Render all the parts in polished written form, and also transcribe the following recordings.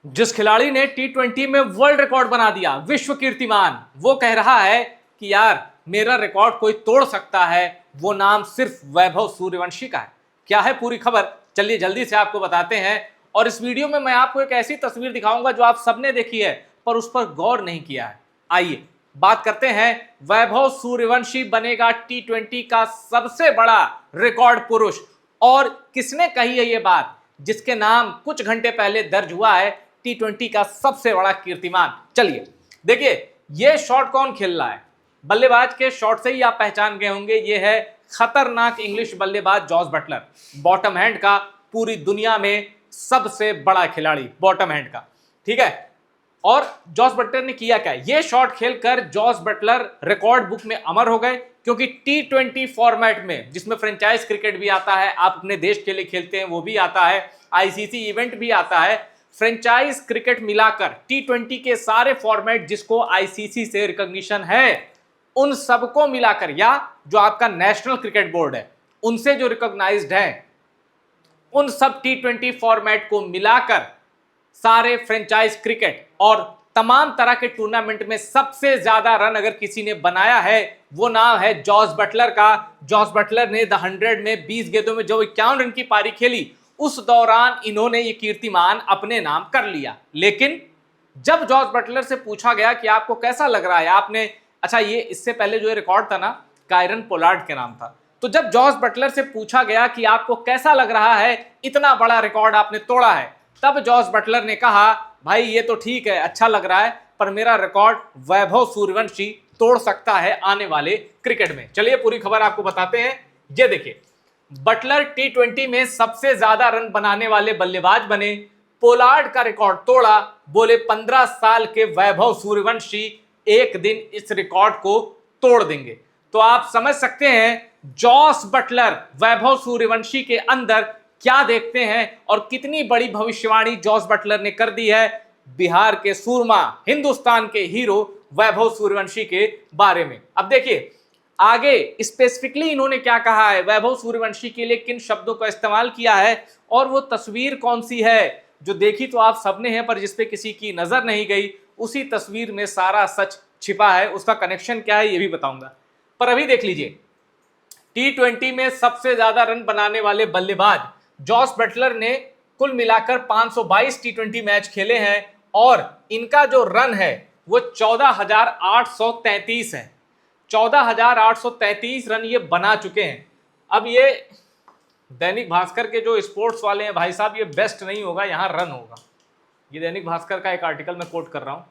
जिस खिलाड़ी ने टी20 में वर्ल्ड रिकॉर्ड बना दिया, विश्व कीर्तिमान, वो कह रहा है कि यार मेरा रिकॉर्ड कोई तोड़ सकता है, वो नाम सिर्फ वैभव सूर्यवंशी का है। क्या है पूरी खबर, चलिए जल्दी से आपको बताते हैं। और इस वीडियो में मैं आपको एक ऐसी तस्वीर दिखाऊंगा जो आप सबने देखी है पर उस पर गौर नहीं किया है। आइए बात करते हैं, वैभव सूर्यवंशी बनेगा टी20 का सबसे बड़ा रिकॉर्ड पुरुष। और किसने कही है ये बात, जिसके नाम कुछ घंटे पहले दर्ज हुआ है टी20 का सबसे बड़ा कीर्तिमान। चलिए देखिए ये शॉट कौन खेल रहा है। बल्लेबाज के शॉट से ही आप पहचान गए होंगे, ये है खतरनाक इंग्लिश बल्लेबाज जॉस बटलर, बॉटम हैंड का, पूरी दुनिया में सबसे बड़ा खिलाड़ी बॉटम हैंड का, ठीक है। और जॉस बटलर ने किया क्या, ये शॉट खेलकर जॉस बटलर रिकॉर्ड बुक में अमर हो गए, क्योंकि टी20 फॉर्मेट में, जिसमें फ्रेंचाइज क्रिकेट भी आता है, आप अपने देश के लिए खेलते हैं वो भी आता है, आईसीसी इवेंट भी आता है, फ्रेंचाइज क्रिकेट मिलाकर टी20 के सारे फॉर्मेट जिसको आईसीसी से रिकॉग्निशन है, उन सबको मिलाकर, या जो आपका नेशनल क्रिकेट बोर्ड है उनसे जो रिकॉग्नाइज्ड है, उन सब टी20 फॉर्मेट को मिलाकर सारे फ्रेंचाइज क्रिकेट और तमाम तरह के टूर्नामेंट में सबसे ज्यादा रन अगर किसी ने बनाया है, वो नाम है जॉस बटलर का। जॉस बटलर ने द 100 में 20 गेंदों में जो 51 रन की पारी खेली, उस दौरान इन्होंने ये कीर्तिमान अपने नाम कर लिया। लेकिन जब जॉस बटलर से पूछा गया कि आपको कैसा लग रहा है, आपने, अच्छा ये इससे पहले जो रिकॉर्ड था ना, कायरन पोलार्ड के नाम था, तो जब जॉस बटलर से पूछा गया कि आपको कैसा लग रहा है, इतना बड़ा रिकॉर्ड आपने तोड़ा है, तब जॉस बटलर ने कहा भाई ये तो ठीक है, अच्छा लग रहा है, पर मेरा रिकॉर्ड वैभव सूर्यवंशी तोड़ सकता है आने वाले क्रिकेट में। चलिए पूरी खबर आपको बताते हैं। ये देखिए, बटलर टी20 में सबसे ज्यादा रन बनाने वाले बल्लेबाज बने, पोलार्ड का रिकॉर्ड तोड़ा, बोले 15 साल के वैभव सूर्यवंशी एक दिन इस रिकॉर्ड को तोड़ देंगे। तो आप समझ सकते हैं जॉस बटलर वैभव सूर्यवंशी के अंदर क्या देखते हैं और कितनी बड़ी भविष्यवाणी जॉस बटलर ने कर दी है बिहार के सूरमा, हिंदुस्तान के हीरो वैभव सूर्यवंशी के बारे में। अब देखिए आगे स्पेसिफिकली इन्होंने क्या कहा है, वैभव सूर्यवंशी के लिए किन शब्दों का इस्तेमाल किया है, और वो तस्वीर कौन सी है जो देखी तो आप सबने है पर जिसपे किसी की नजर नहीं गई, उसी तस्वीर में सारा सच छिपा है, उसका कनेक्शन क्या है ये भी बताऊंगा। पर अभी देख लीजिए, टी20 में सबसे ज्यादा रन बनाने वाले बल्लेबाज जॉस बटलर ने कुल मिलाकर 522 टी20 मैच खेले हैं और इनका जो रन है वो 14,833 है। 14,833 रन ये बना चुके हैं। अब ये दैनिक भास्कर के जो स्पोर्ट्स वाले हैं भाई साहब, ये बेस्ट नहीं होगा, यहाँ रन होगा। ये दैनिक भास्कर का एक आर्टिकल मैं कोट कर रहा हूँ,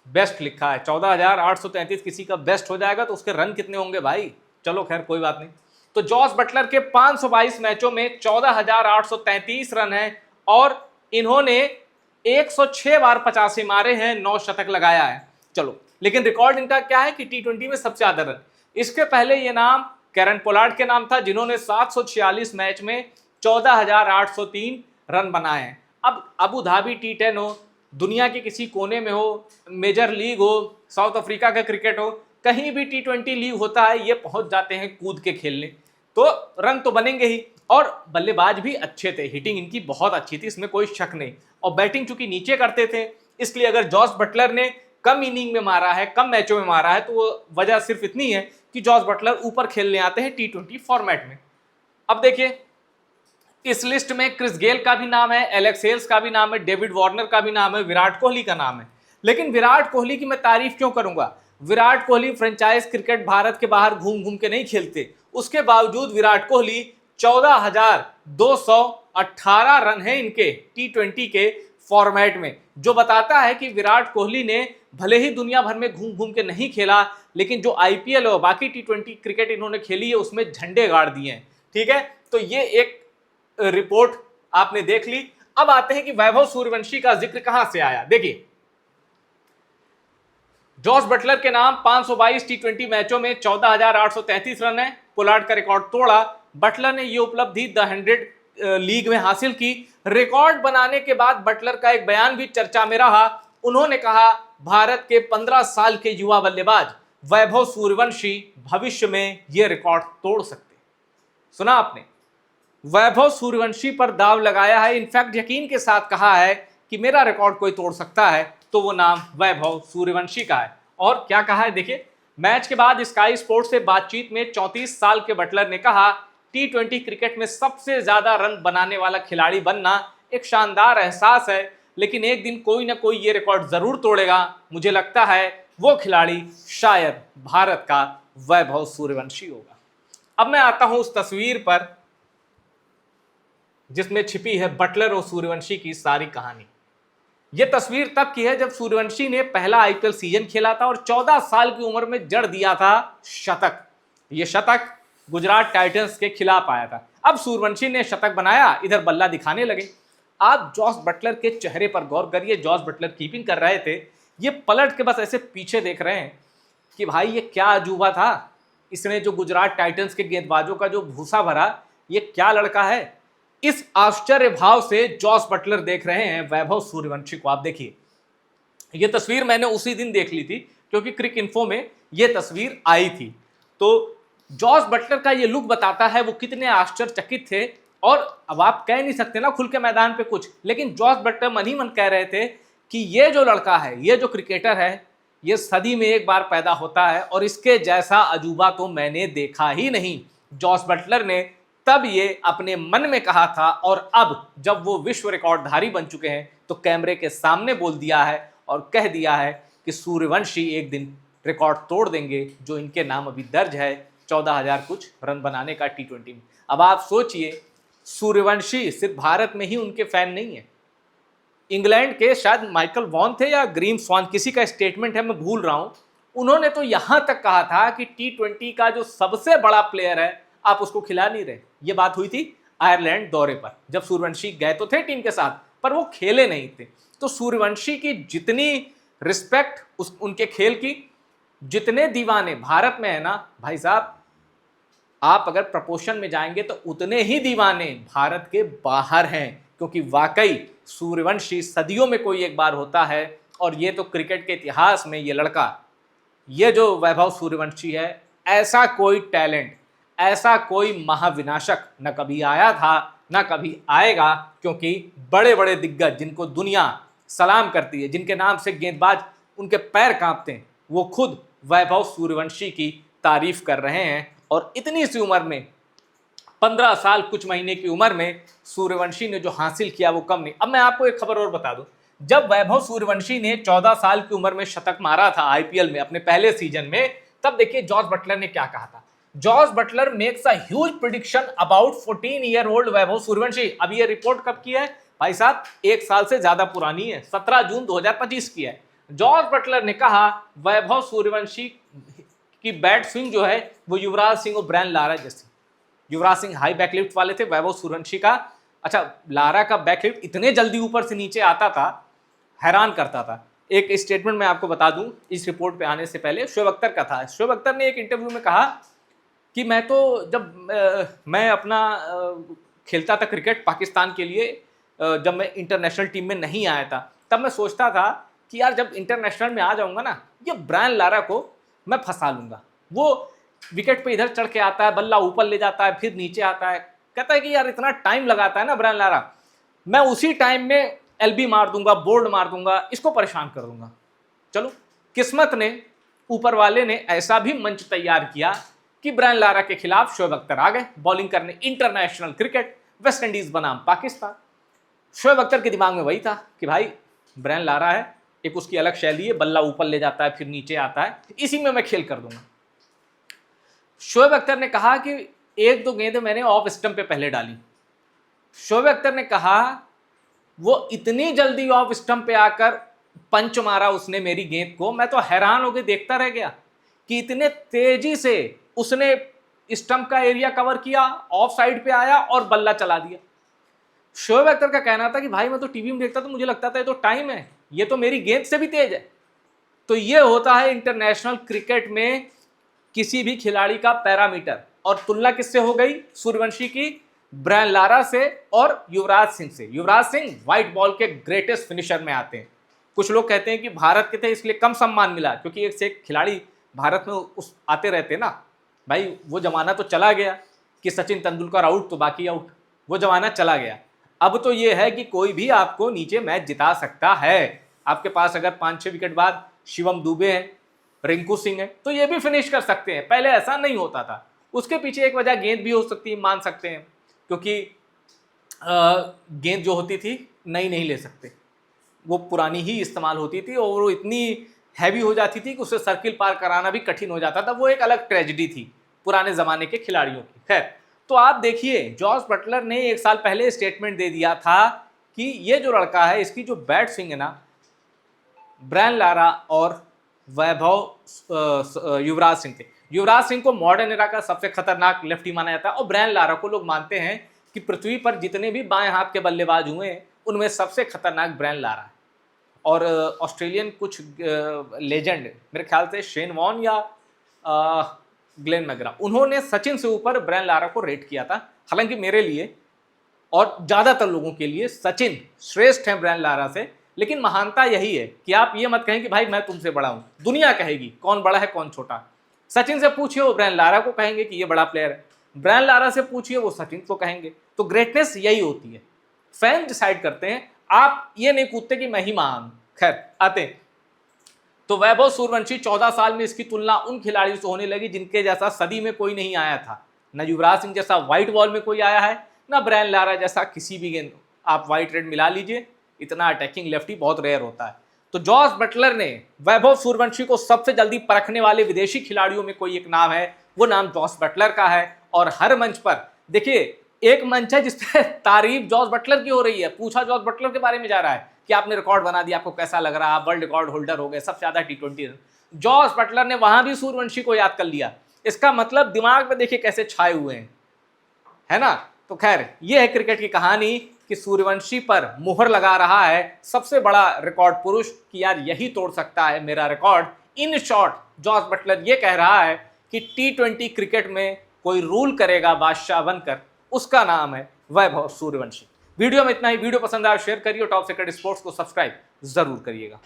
बेस्ट लिखा है। 14,833 किसी का बेस्ट हो जाएगा तो उसके रन कितने होंगे भाई, चलो खैर कोई बात नहीं। तो जॉस बटलर के 522 मैचों में 14,833 रन हैं और इन्होंने 106 बार 85 मारे हैं, 9 शतक लगाया है। चलो, लेकिन रिकॉर्ड इनका क्या है कि टी20 में सबसे ज्यादा रन, इसके पहले ये नाम कैरन पोलार्ड के नाम था, जिन्होंने 746 मैच में 14,803 रन बनाए हैं। अब अबू धाबी टी10 हो, दुनिया के किसी कोने में हो, मेजर लीग हो, साउथ अफ्रीका का क्रिकेट हो, कहीं भी टी20 लीग होता है, ये पहुंच जाते हैं कूद के खेलने, तो रन तो बनेंगे ही। और बल्लेबाज भी अच्छे थे, हिटिंग इनकी बहुत अच्छी थी, इसमें कोई शक नहीं, और बैटिंग चूंकि नीचे करते थे, इसलिए अगर जॉस बटलर ने कम इनिंग में मारा है, कम मैचों में मारा है, तो वो वजह सिर्फ इतनी है कि जॉस बटलर ऊपर खेलने आते हैं टी20 फॉर्मेट में। अब देखिए इस लिस्ट में क्रिस गेल का भी नाम है, एलेक्स हेल्स का भी नाम है, डेविड वार्नर का भी नाम है, विराट कोहली का नाम है। लेकिन विराट कोहली की मैं तारीफ क्यों करूंगा, विराट कोहली फ्रेंचाइज क्रिकेट भारत के बाहर घूम घूम के नहीं खेलते, उसके बावजूद विराट कोहली 14,218 रन है इनके टी20 के फॉर्मेट में, जो बताता है कि विराट कोहली ने भले ही दुनिया भर में घूम घूम के नहीं खेला, लेकिन जो आईपीएल और बाकी टी20 क्रिकेट इन्होंने खेली है उसमें झंडे गाड़ दिए हैं। ठीक है, तो ये एक रिपोर्ट आपने देख ली। अब आते हैं कि वैभव सूर्यवंशी का जिक्र कहां से आया। देखिए जॉस बटलर के नाम 522 टी20 मैचों में 14,833 रन है, पोलार्ड का रिकॉर्ड तोड़ा। बटलर ने यह उपलब्धि द 100 लीग में हासिल की। रिकॉर्ड बनाने के बाद बटलर का एक बयान भी चर्चा में रहा, उन्होंने कहा भारत के 15 साल के युवा बल्लेबाज वैभव सूर्यवंशी भविष्य में यह रिकॉर्ड तोड़ सकते। सुना आपने, वैभव सूर्यवंशी पर दाव लगाया है, इनफैक्ट यकीन के साथ कहा है कि मेरा रिकॉर्ड कोई तोड़ सकता है तो वो नाम वैभव सूर्यवंशी का है। और क्या कहा है देखिए, मैच के बाद स्काई स्पोर्ट्स से बातचीत में 34 साल के बटलर ने कहा, टी20 क्रिकेट में सबसे ज्यादा रन बनाने वाला खिलाड़ी बनना एक शानदार एहसास है, लेकिन एक दिन कोई ना कोई ये रिकॉर्ड जरूर तोड़ेगा। मुझे लगता है वो खिलाड़ी शायद भारत का वैभव सूर्यवंशी होगा। अब मैं आता हूं उस तस्वीर पर जिसमें छिपी है बटलर और सूर्यवंशी की सारी कहानी। यह तस्वीर तब की है जब सूर्यवंशी ने पहला आईपीएल सीजन खेला था और 14 साल की उम्र में जड़ दिया था शतक। यह शतक गुजरात टाइटंस के खिलाफ आया था। अब सूर्यवंशी ने शतक बनाया, इधर बल्ला दिखाने लगे। आप जॉस बटलर के चेहरे पर गौर करिए। जॉस बटलर कीपिंग कर रहे थे, ये पलट के बस ऐसे पीछे देख रहे हैं कि भाई ये क्या अजूबा था। इसने जो गुजरात टाइटंस के गेंदबाजों का जो भूसा भरा, ये क्या लड़का है। इस आश्चर्य भाव से जॉस बटलर देख रहे हैं वैभव सूर्यवंशी को। आप देखिए, ये तस्वीर मैंने उसी दिन देख ली थी क्योंकि क्रिक इन्फो में ये तस्वीर आई थी। तो जॉस बटलर का ये लुक बताता है वो कितने आश्चर्यचकित थे। और अब आप कह नहीं सकते ना खुल के मैदान पे कुछ, लेकिन जॉस बटलर मन ही मन कह रहे थे कि ये जो लड़का है, ये जो क्रिकेटर है, ये सदी में एक बार पैदा होता है और इसके जैसा अजूबा तो मैंने देखा ही नहीं। जॉस बटलर ने तब ये अपने मन में कहा था और अब जब वो विश्व रिकॉर्डधारी बन चुके हैं तो कैमरे के सामने बोल दिया है और कह दिया है कि सूर्यवंशी एक दिन रिकॉर्ड तोड़ देंगे जो इनके नाम अभी दर्ज है 14,000 कुछ रन बनाने का टी20 में। अब आप सोचिए, सूर्यवंशी सिर्फ भारत में ही उनके फैन नहीं है। इंग्लैंड के शायद माइकल वॉन थे या ग्रीम स्वान, किसी का स्टेटमेंट है, मैं भूल रहा हूं, उन्होंने तो यहां तक कहा था कि टी20 का जो सबसे बड़ा प्लेयर है आप उसको खिला नहीं रहे। ये बात हुई थी आयरलैंड दौरे पर, जब सूर्यवंशी गए तो थे टीम के साथ पर वो खेले नहीं थे। तो सूर्यवंशी की जितनी रिस्पेक्ट उनके खेल की, जितने दीवाने भारत में है ना भाई साहब, आप अगर प्रपोर्शन में जाएंगे तो उतने ही दीवाने भारत के बाहर हैं। क्योंकि वाकई सूर्यवंशी सदियों में कोई एक बार होता है और ये तो क्रिकेट के इतिहास में ये लड़का, ये जो वैभव सूर्यवंशी है, ऐसा कोई टैलेंट, ऐसा कोई महाविनाशक न कभी आया था न कभी आएगा। क्योंकि बड़े बड़े दिग्गज जिनको दुनिया सलाम करती है, जिनके नाम से गेंदबाज उनके पैर कांपते हैं, वो खुद वैभव सूर्यवंशी की तारीफ कर रहे हैं। और इतनी सी उम्र में, 15 साल कुछ महीने की उम्र में सूर्यवंशी ने जो हासिल किया वो कम नहीं। अब मैं आपको एक खबर और बता दूं, जब वैभव सूर्यवंशी ने 14 साल की उम्र में शतक मारा था आईपीएल में अपने पहले सीजन में, तब देखिए जॉस बटलर ने क्या कहा था। Jos Buttler makes a huge prediction about 14-year-old Vaibhav Suryavanshi. अब ये रिपोर्ट कब की है भाई साहब, एक साल से ज्यादा पुरानी है, 17 जून 2025 की है। जॉस बटलर ने कहा वैभव सूर्यवंशी की बैट स्विंग जो है वो युवराज सिंह और ब्रायन लारा जैसी। युवराज सिंह हाई बैकलिफ्ट वाले थे, वैभव सूर्यवंशी का, अच्छा, लारा का बैकलिफ्ट इतने जल्दी ऊपर से नीचे आता था, हैरान करता था। एक स्टेटमेंट मैं आपको बता दूं इस रिपोर्ट पे आने से पहले, शोएब अख्तर का था। शोएब अख्तर ने एक इंटरव्यू में कहा कि मैं तो जब मैं अपना खेलता था क्रिकेट पाकिस्तान के लिए, जब मैं इंटरनेशनल टीम में नहीं आया था, तब मैं सोचता था कि यार जब इंटरनेशनल में आ जाऊंगा ना, ये ब्रायन लारा को मैं फंसा लूंगा। वो विकेट पे इधर चढ़ के आता है, बल्ला ऊपर ले जाता है, फिर नीचे आता है, कहता है कि यार इतना टाइम लगाता है ना ब्रायन लारा, मैं उसी टाइम में एलबी मार दूंगा, बोल्ड मार दूंगा, इसको परेशान कर दूंगा। चलो, किस्मत ने, ऊपर वाले ने ऐसा भी मंच तैयार किया कि ब्रायन लारा के खिलाफ शोएब अख्तर आ गए बॉलिंग करने। इंटरनेशनल क्रिकेट, वेस्ट इंडीज बनाम पाकिस्तान। शोएब अख्तर के दिमाग में वही था कि भाई ब्रायन लारा है, एक उसकी अलग शैली है, बल्ला ऊपर ले जाता है फिर नीचे आता है, इसी में मैं खेल कर दूंगा। शोएब अख्तर ने कहा कि एक दो गेंदें मैंने ऑफ स्टंप पे पहले डाली। शोएब अख्तर ने कहा वो इतनी जल्दी ऑफ स्टंप पे आकर पंच मारा उसने मेरी गेंद को, मैं तो हैरान होकर देखता रह गया कि इतने तेजी से उसने स्टंप का एरिया कवर किया, ऑफ साइड पे आया और बल्ला चला दिया। शोएब अख्तर का कहना था कि भाई मैं तो टीवी में देखता तो मुझे लगता था ये तो टाइम है, ये तो मेरी गेंद से भी तेज है। तो ये होता है इंटरनेशनल क्रिकेट में किसी भी खिलाड़ी का पैरामीटर। और तुलना किससे हो गई सूर्यवंशी की? ब्रायन लारा से और युवराज सिंह से। युवराज सिंह व्हाइट बॉल के ग्रेटेस्ट फिनिशर में आते हैं। कुछ लोग कहते हैं कि भारत के थे इसलिए कम सम्मान मिला, क्योंकि एक से एक खिलाड़ी भारत में उस आते रहते ना भाई। वो जमाना तो चला गया कि सचिन तेंदुलकर आउट तो बाकी आउट, वो जमाना चला गया। अब तो ये है कि कोई भी आपको नीचे मैच जिता सकता है। आपके पास अगर 5-6 विकेट बाद शिवम दुबे हैं, रिंकू सिंह है, तो ये भी फिनिश कर सकते हैं। पहले ऐसा नहीं होता था। उसके पीछे एक वजह गेंद भी हो सकती है, मान सकते हैं, क्योंकि गेंद जो होती थी नई नहीं ले सकते, वो पुरानी ही इस्तेमाल होती थी और वो इतनी हैवी हो जाती थी कि उसे सर्किल पार कराना भी कठिन हो जाता था। वो एक अलग ट्रेजेडी थी पुराने ज़माने के खिलाड़ियों की। खैर, तो आप देखिए, जॉस बटलर ने 1 साल पहले स्टेटमेंट दे दिया था कि ये जो लड़का है, इसकी जो बैट स्विंग है ना, ब्रायन लारा और वैभव युवराज सिंह थे। युवराज सिंह को मॉडर्न एरा का सबसे खतरनाक लेफ्टी माना जाता है और ब्रायन लारा को लोग मानते हैं कि पृथ्वी पर जितने भी बाएं हाथ के बल्लेबाज हुए हैं उनमें सबसे खतरनाक ब्रायन लारा है। और ऑस्ट्रेलियन कुछ लेजेंड, मेरे ख्याल से शेन वॉन या ग्लेन मैग्रा, उन्होंने सचिन से ऊपर ब्रायन लारा को रेट किया था। हालांकि मेरे लिए और ज़्यादातर लोगों के लिए सचिन श्रेष्ठ है ब्रायन लारा से, लेकिन महानता यही है कि आप ये मत कहें कि भाई मैं तुमसे बड़ा हूं। दुनिया कहेगी कौन बड़ा है कौन छोटा। सचिन से पूछिए, वो ब्रायन लारा को कहेंगे कि ये बड़ा प्लेयर है। ब्रायन लारा से पूछिए, वो सचिन को कहेंगे। तो ग्रेटनेस यही होती है, फैन डिसाइड करते हैं। आप ये नहीं कूदते कि मैं ही महान। खैर, आते हैं तो वैभव सूर्यवंशी 14 साल में इसकी तुलना उन खिलाड़ियों से होने लगी जिनके जैसा सदी में कोई नहीं आया था। न युवराज सिंह जैसा व्हाइट बॉल में कोई आया है, न ब्रायन लारा जैसा किसी भी गेंद। आप व्हाइट रेड मिला लीजिए, इतना अटैकिंग लेफ्टी बहुत रेयर होता है। तो जॉस बटलर ने वैभव सूर्यवंशी को सबसे जल्दी परखने वाले विदेशी खिलाड़ियों में कोई एक नाम है, वो नाम जॉस बटलर का है। और हर मंच पर देखिए, एक मंच है जिसपे तारीफ जॉस बटलर की हो रही है, पूछा जॉस बटलर के बारे में जा रहा है कि आपने रिकॉर्ड बना दिया, आपको कैसा लग रहा है, आप वर्ल्ड रिकॉर्ड होल्डर हो गए, सबसे ज्यादा T20 रन। जॉस बटलर ने वहां भी सूर्यवंशी को याद कर लिया। इसका मतलब दिमाग में देखिए कैसे छाए हुए हैं, है ना। तो खैर, ये है क्रिकेट की कहानी कि सूर्यवंशी पर मुहर लगा रहा है सबसे बड़ा रिकॉर्ड पुरुष कि यार यही तोड़ सकता है मेरा record. In short, Jos Buttler ये कह रहा है कि T20 क्रिकेट में कोई रूल करेगा बादशाह बनकर, उसका नाम है वैभव सूर्यवंशी। वीडियो में इतना ही। वीडियो पसंद आया शेयर करिए, टॉप सीक्रेट स्पोर्ट्स को सब्सक्राइब जरूर करिएगा।